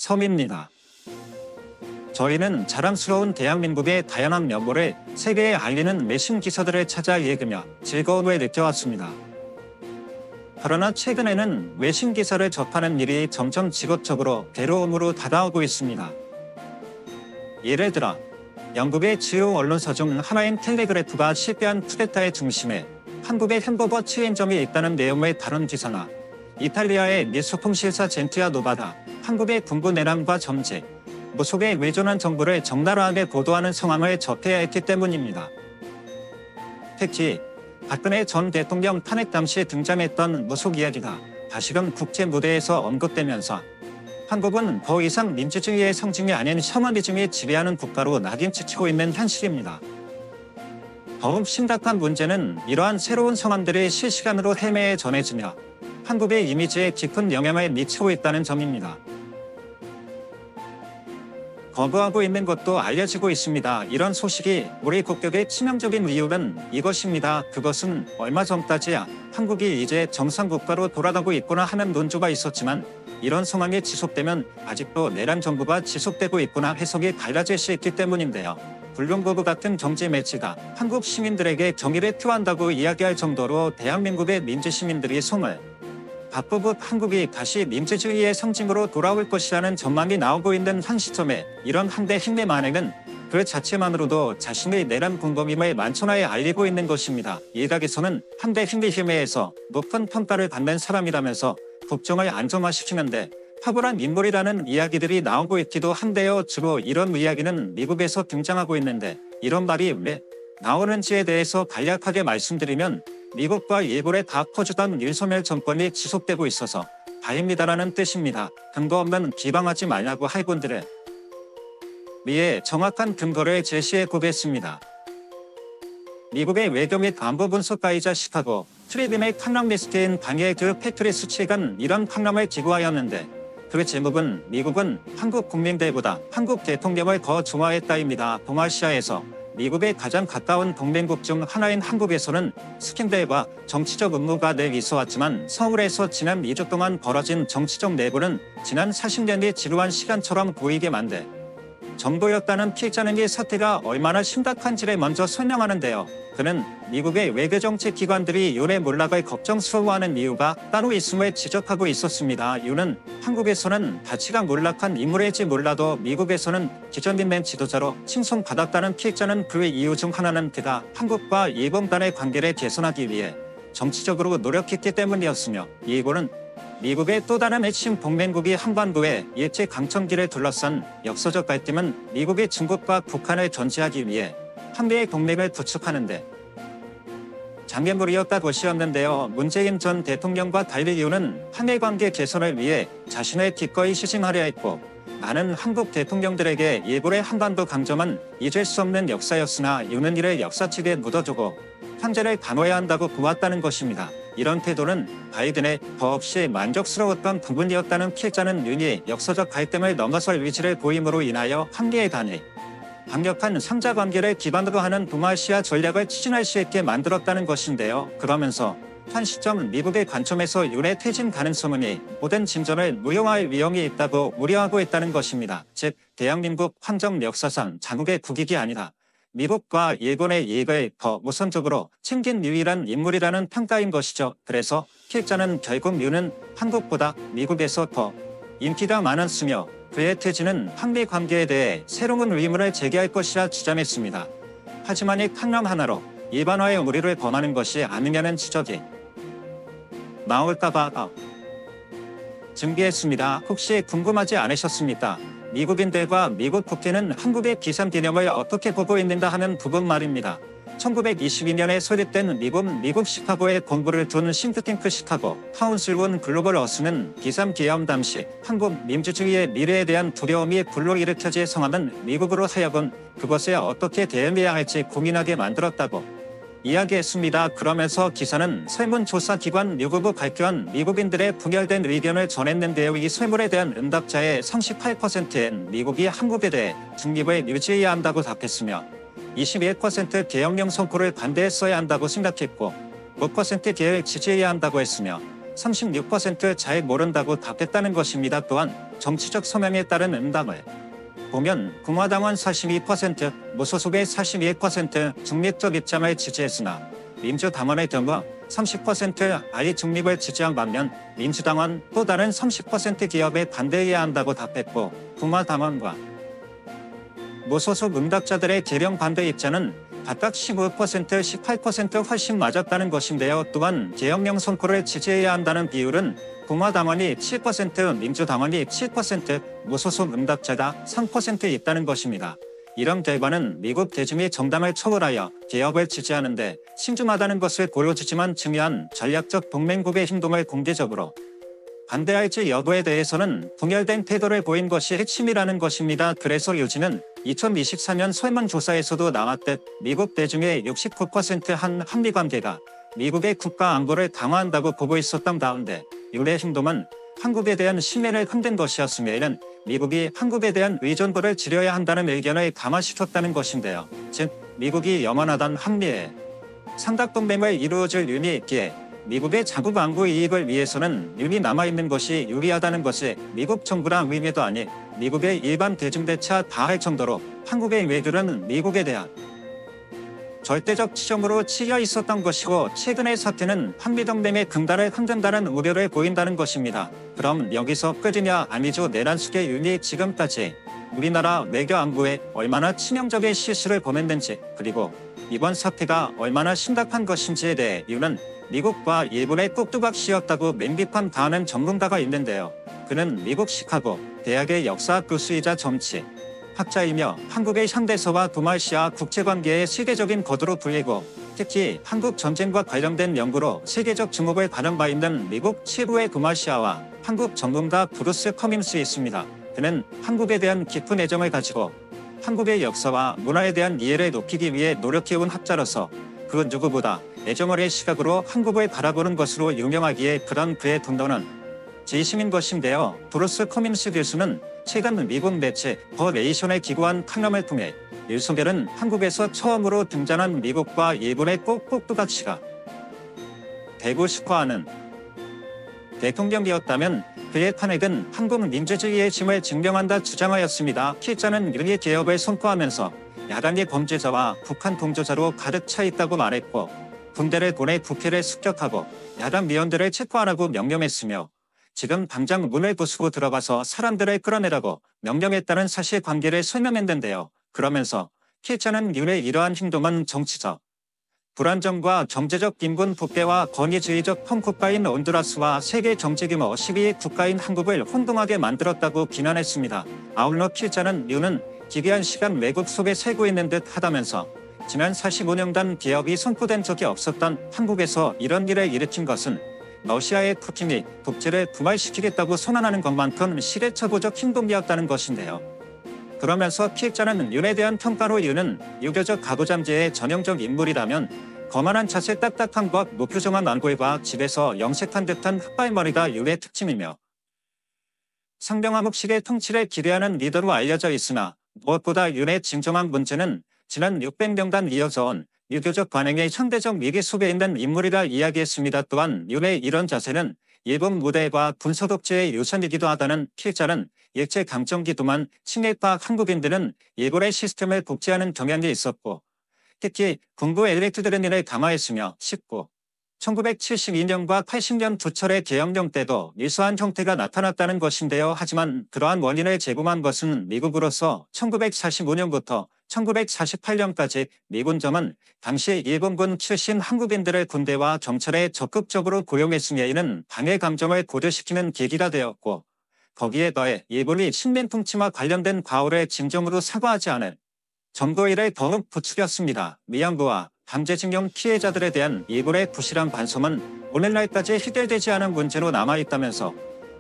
섬입니다. 저희는 자랑스러운 대한민국의 다양한 면모를 세계에 알리는 외신 기사들을 찾아 읽으며 즐거움을 느껴왔습니다. 그러나 최근에는 외신 기사를 접하는 일이 점점 직업적으로 괴로움으로 다가오고 있습니다. 예를 들어 영국의 주요 언론사 중 하나인 텔레그래프가 실패한 쿠데타의 중심에 한국의 햄버거 체인점이 있다는 내용을 다룬 기사나 이탈리아의 미술품실사 젠티아 노바가 한국의 군부 내란과 점제, 무속에 의존한 정부를 적나라하게 보도하는 상황을 접해야 했기 때문입니다. 특히 박근혜 전 대통령 탄핵 당시 등장했던 무속 이야기가 다시금 국제 무대에서 언급되면서 한국은 더 이상 민주주의의 상징이 아닌 셔머니즘이 지배하는 국가로 낙인찍히고 있는 현실입니다. 더욱 심각한 문제는 이러한 새로운 상황들이 실시간으로 해외에 전해지며 한국의 이미지에 깊은 영향을 미치고 있다는 점입니다. 거부하고 있는 것도 알려지고 있습니다. 이런 소식이 우리 국격에 치명적인 이유는 이것입니다. 그것은 얼마 전까지야 한국이 이제 정상국가로 돌아가고 있구나 하는 논조가 있었지만 이런 상황이 지속되면 아직도 내란 정부가 지속되고 있구나 해석이 달라질 수 있기 때문인데요. 불륜부부 같은 정치 매체가 한국 시민들에게 정의를 표한다고 이야기할 정도로 대한민국의 민주시민들이 손을 바쁘듯 한국이 다시 민주주의의 상징으로 돌아올 것이라는 전망이 나오고 있는 한 시점에 이런 한대 힘의 만행은 그 자체만으로도 자신의 내란 공범임을 만천하에 알리고 있는 것입니다. 일각에서는 한대 힘의 힘에서 높은 평가를 받는 사람이라면서 국정을 안정화시키는데 탁월한 인물이라는 이야기들이 나오고 있기도 한데요. 주로 이런 이야기는 미국에서 등장하고 있는데 이런 말이 왜 나오는지에 대해서 간략하게 말씀드리면 미국과 일본에 다 퍼주던 윤석열 정권이 지속되고 있어서 다입니다라는 뜻입니다. 근거 없는 비방하지 말라고 할 분들을 위해 정확한 근거를 제시해 보겠습니다. 미국의 외교 및 안보 분석가이자 시카고 트리뷴의 칼럼니스트인 다니엘 패트리 수치간 이런 칼럼을 기고하였는데 그 제목은 미국은 한국 국민들보다 한국 대통령을 더 좋아했다입니다. 동아시아에서 미국의 가장 가까운 동맹국 중 하나인 한국에서는 스캔들과 정치적 음모가 늘 있어왔지만 서울에서 지난 2주 동안 벌어진 정치적 내부는 지난 40년이 지루한 시간처럼 보이게 만들 정도였다는 필자는 사태가 얼마나 심각한지를 먼저 설명하는데요. 그는 미국의 외교정치 기관들이 요래 몰락을 걱정스러워하는 이유가 따로 있음을 지적하고 있었습니다. 이유는 한국에서는 가치가 몰락한 인물일지 몰라도 미국에서는 기존인맨 지도자로 칭송받았다는 필자는 그 이유 중 하나는 그가 한국과 일본 간의 관계를 개선하기 위해 정치적으로 노력했기 때문이었으며 일본은 미국의 또 다른 핵심 동맹국이 한반도의 일제강점기를 둘러싼 역사적 갈등은 미국이 중국과 북한을 견제하기 위해 한미의 동맹을 구축하는데 장애물이었다 것이었는데요. 문재인 전 대통령과 달리 이유는 한일관계 개선을 위해 자신을 기꺼이 시승하려 했고 많은 한국 대통령들에게 일본의 한반도 강점은 잊을 수 없는 역사였으나 이유는 이를 역사책에 묻어두고 현재를 단호해야 한다고 보았다는 것입니다. 이런 태도는 바이든의 더없이 만족스러웠던 부분이었다는 필자는 윤이 역사적 갈등을 넘어설 의지를 보임으로 인하여 한미의 간의 강력한 상자관계를 기반으로 하는 동아시아 전략을 추진할 수 있게 만들었다는 것인데요. 그러면서 한 시점 미국의 관점에서 윤의 퇴진 가능성은 모든 진전을 무용할 위험이 있다고 우려하고 있다는 것입니다. 즉 대한민국 환정 역사상 자국의 국익이 아니라 미국과 일본의 이익을 더 우선적으로 챙긴 유일한 인물이라는 평가인 것이죠. 그래서 필자는 결국 윤은 한국보다 미국에서 더 인기가 많았으며 그의 퇴진은 한미 관계에 대해 새로운 의문을 제기할 것이라 주장했습니다. 하지만 이 칼럼 하나로 일반화의 우리를 범하는 것이 아니냐는 지적이 나올까봐 준비했습니다. 혹시 궁금하지 않으셨습니까? 미국인들과 미국 국회는 한국의 기삼개념을 어떻게 보고 있는가 하는 부분 말입니다. 1922년에 설립된 미국 시카고에 본부를 둔 싱크탱크 시카고 카운슬 온 글로벌 어스는 기삼개념 당시 한국 민주주의의 미래에 대한 두려움이 불러일으켜질 상황은 미국으로 하여금 그것에 어떻게 대응해야 할지 고민하게 만들었다고 이야기했습니다. 그러면서 기사는 설문조사기관 유구부 발표한 미국인들의 분열된 의견을 전했는데요. 이 설문에 대한 응답자의 38%는 미국이 한국에 대해 중립을 유지해야 한다고 답했으며 21% 계엄령 선포를 반대했어야 한다고 생각했고 5% 계획을 지지해야 한다고 했으며 36% 잘 모른다고 답했다는 것입니다. 또한 정치적 소명에 따른 응답을 보면 공화당원 42%, 무소속의 42%, 중립적 입장을 지지했으나 민주당원의 경우 30% 아예 중립을 지지한 반면 민주당원 또 다른 30% 기업에 반대해야 한다고 답했고, 공화당원과 무소속 응답자들의 개령 반대 입장은 각각 15%, 18% 훨씬 맞았다는 것인데요. 또한 계엄령 선포를 지지해야 한다는 비율은 공화당원이 7%, 민주당원이 7%, 무소속 응답자가 3% 있다는 것입니다. 이런 결과는 미국 대중이 정당을 초월하여 개혁을 지지하는데 신중하다는 것을 보여주지만 중요한 전략적 동맹국의 행동을 공개적으로 반대할지 여부에 대해서는 분열된 태도를 보인 것이 핵심이라는 것입니다. 그래서 요즘은 2024년 설문조사에서도 나왔듯 미국 대중의 69%한 한미 관계가 미국의 국가 안보를 강화한다고 보고 있었던 가운데 윤의 행동은 한국에 대한 신뢰를 흔든 것이었으며 이는 미국이 한국에 대한 의존도를 줄여야 한다는 의견을 감화시켰다는 것인데요. 즉 미국이 영원하던 한미의 삼각동맹을 이루어줄 윤이 있기에 미국의 자국 안보 이익을 위해서는 윤이 남아있는 것이 유리하다는 것을 미국 정부랑 의회도 아닌 미국의 일반 대중대차 다 할 정도로 한국의 외교는 미국에 대한 절대적 지점으로 치여 있었던 것이고, 최근의 사태는 한미동맹의 금단을 흔든다는 우려를 보인다는 것입니다. 그럼 여기서 끝이냐? 아니죠. 내란숙의 윤이 지금까지 우리나라 외교 안보에 얼마나 치명적인 실수를 범했는지, 그리고 이번 사태가 얼마나 심각한 것인지에 대해 윤은 미국과 일본의 꼭두각시였다고 맹비판 가하는 전문가가 있는데요. 그는 미국 시카고 대학의 역사학 교수이자 정치 학자이며 한국의 현대사와 도말시아 국제관계의 세계적인 거두로 불리고, 특히 한국 전쟁과 관련된 연구로 세계적 주목을 받은 바 있는 미국 최고의 도말시아와 한국 전문가 브루스 커민스이 있습니다. 그는 한국에 대한 깊은 애정을 가지고 한국의 역사와 문화에 대한 이해를 높이기 위해 노력해온 학자로서 그 누구보다 애정어린 시각으로 한국을 바라보는 것으로 유명하기에 그런 그의 분노는 진심인 것인데요. 브루스 커민스 교수는 최근 미국 매체 더 네이션에 기고한 칼럼을 통해 윤석열은 한국에서 처음으로 등장한 미국과 일본의 꼭두각시가 되고 싶어하는 대통령이었다면 그의 탄핵은 한국 민주주의의 힘을 증명한다 주장하였습니다. 필자는 윤리 개혁을 선포하면서 야당의 범죄자와 북한 동조자로 가득 차 있다고 말했고, 군대를 보내 부패를 습격하고 야당 위원들을 체포하라고 명령했으며 지금 당장 문을 부수고 들어가서 사람들을 끌어내라고 명령했다는 사실관계를 설명했는데요. 그러면서 필자는 윤의 이러한 행동은 정치적 불안정과 경제적 빈곤 부패와 권위주의적 펑국가인 온두라스와 세계 정치규모 12위 국가인 한국을 혼동하게 만들었다고 비난했습니다. 아울러 필자는 윤은 기괴한 시간 외국 속에 살고 있는 듯 하다면서 지난 45년간 개혁이 선포된 적이 없었던 한국에서 이런 일을 일으킨 것은 러시아의 푸틴이 독재를 부활시키겠다고 선언하는 것만큼 시대착오적 행동이었다는 것인데요. 그러면서 필자는 윤에 대한 평가로 윤은 유교적 가부장제의 전형적 인물이라면 거만한 자세, 딱딱한 것, 무표정한 얼굴과 집에서 영색한 듯한 흑발머리가 윤의 특징이며 상병하묵식의 통치를 기대하는 리더로 알려져 있으나 무엇보다 윤의 진정한 문제는 지난 600년간 이어져온 유교적 관행의 현대적 위기 속에 있는 인물이라 이야기했습니다. 또한 윤의 이런 자세는 일본 무대와 군소독제의 유산이기도 하다는 필자는 일제 강점기도만 친일파 한국인들은 일본의 시스템을 복제하는 경향이 있었고, 특히 군부 엘리트들은 이를 강화했으며 1972년과 80년 두 차례 계엄령 때도 유사한 형태가 나타났다는 것인데요. 하지만 그러한 원인을 제공한 것은 미국으로서 1945년부터 1948년까지 미군정은 당시 일본군 출신 한국인들을 군대와 경찰에 적극적으로 고용했으며 이는 방해 감정을 고려시키는 계기가 되었고, 거기에 더해 일본이 식민통치와 관련된 과오를 진정으로 사과하지 않은 점거일을 더욱 부추겼습니다. 위안부와 강제징용 피해자들에 대한 일본의 부실한 반성은 오늘날까지 해결되지 않은 문제로 남아있다면서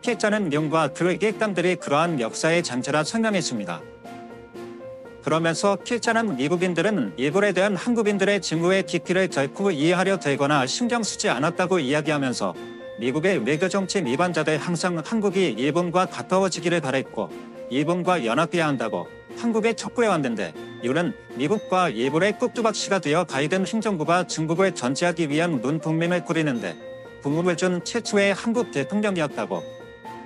필자는 윤과 그 일당들이 그러한 역사의 잔재라 설명했습니다. 그러면서 필자는 미국인들은 일본에 대한 한국인들의 증오의 깊이를 결코 이해하려 들거나 신경 쓰지 않았다고 이야기하면서 미국의 외교정책 위반자들 항상 한국이 일본과 가까워지기를 바랬고 일본과 연합해야 한다고 한국에 촉구해왔는데, 윤은 미국과 일본의 꼭두각시가 되어 가이든 행정부가 중국을 견제하기 위한 문동맹을 꾸리는데 부름을 준 최초의 한국 대통령이었다고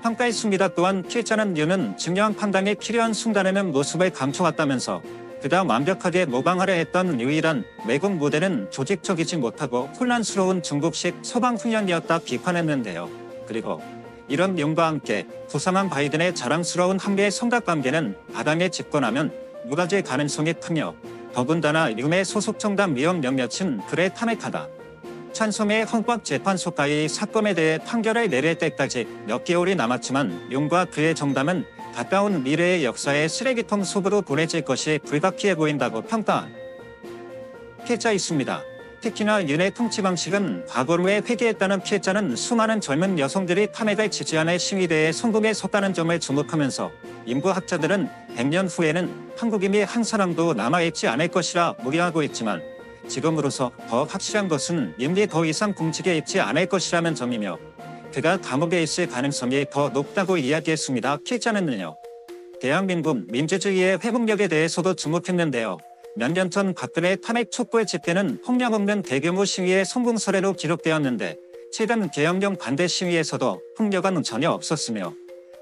평가했습니다. 또한 필자는 윤은 중요한 판단이 필요한 순간에는 모습을 감춰왔다면서 그가 완벽하게 모방하려 했던 유일한 외국 모델은 조직적이지 못하고 혼란스러운 중국식 소방훈련이었다 비판했는데요. 그리고 이런 윤과 함께 부상한 바이든의 자랑스러운 한미의 삼각관계는 야당에 집권하면 무너질 가능성이 크며 더군다나 윤의 소속 정당 위원 몇몇은 그를 탄핵하다. 찬성의 헌법재판소가 이 사건에 대해 판결을 내릴 때까지 몇 개월이 남았지만 윤과 그의 정당은 가까운 미래의 역사의 쓰레기통 속으로 보내질 것이 불가피해 보인다고 평가한 피해자 있습니다. 특히나 윤의 통치 방식은 과거로에 회귀했다는 피해자는 수많은 젊은 여성들이 탄핵을 지지하는 시위대에 성공에 섰다는 점을 주목하면서 인구학자들은 100년 후에는 한국인이 한 사람도 남아있지 않을 것이라 무리하고 있지만 지금으로서 더 확실한 것은 윤이 더 이상 공직에 있지 않을 것이라는 점이며 그가 감옥에 있을 가능성이 더 높다고 이야기했습니다. 피해자는요. 대한민국 민주주의의 회복력에 대해서도 주목했는데요. 몇 년 전 박근혜 탄핵 촛불 집회는 폭력 없는 대규모 시위의 성공 사례로 기록되었는데 최근 계엄령 반대 시위에서도 폭력은 전혀 없었으며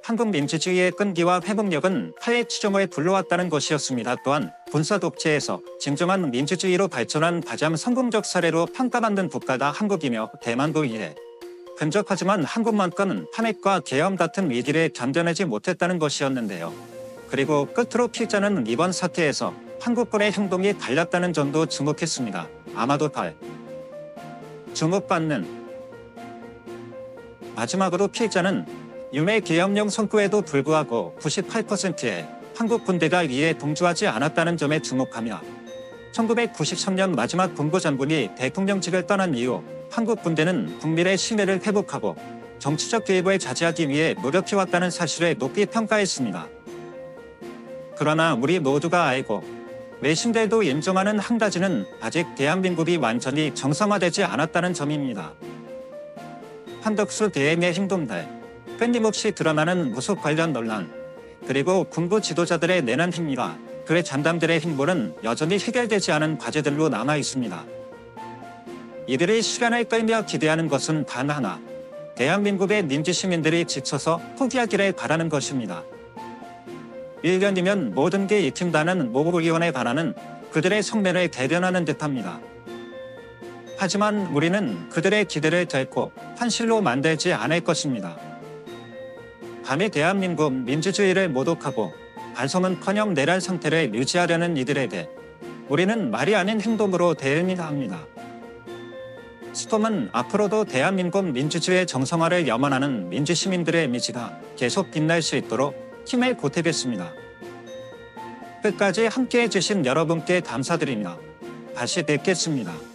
한국 민주주의의 끈기와 회복력은 타의 추종을 불러왔다는 것이었습니다. 또한 군사 독재에서 진정한 민주주의로 발전한 가장 성공적 사례로 평가받는 국가가 한국이며 대만도 이에 근접하지만 한국만큼은 탄핵과 계엄 같은 위기를 견뎌내지 못했다는 것이었는데요. 그리고 끝으로 피해자는 이번 사태에서 한국군의 행동이 달랐다는 점도 주목했습니다. 아마도 주목받는 마지막으로 피해자는 윤의 계엄령 선고에도 불구하고 98%의 한국 군대가 이에 동조하지 않았다는 점에 주목하며 1993년 마지막 군부 장군이 대통령직을 떠난 이후 한국 군대는 국민의 신뢰를 회복하고 정치적 개입을 자제하기 위해 노력해왔다는 사실을 높이 평가했습니다. 그러나 우리 모두가 알고 외신들도 인정하는 한 가지는 아직 대한민국이 완전히 정상화되지 않았다는 점입니다. 한덕수 대행의 행동들, 끊임없이 드러나는 무속 관련 논란, 그리고 군부 지도자들의 내란 행위와 그의 잔담들의 행보는 여전히 해결되지 않은 과제들로 남아 있습니다. 이들이 시간을 끌며 기대하는 것은 단 하나, 대한민국의 민주시민들이 지쳐서 포기하기를 바라는 것입니다. 1년이면 모든 게 익힌다는 모국의원의 바라는 그들의 성매를 대변하는 듯합니다. 하지만 우리는 그들의 기대를 결코 현실로 만들지 않을 것입니다. 감히 대한민국 민주주의를 모독하고 반성은커녕 내란 상태를 유지하려는 이들에게 우리는 말이 아닌 행동으로 대응해야 합니다. 스톰은 앞으로도 대한민국 민주주의의 정상화를 염원하는 민주시민들의 이미지가 계속 빛날 수 있도록 힘을 보태겠습니다. 끝까지 함께해 주신 여러분께 감사드리며 다시 뵙겠습니다.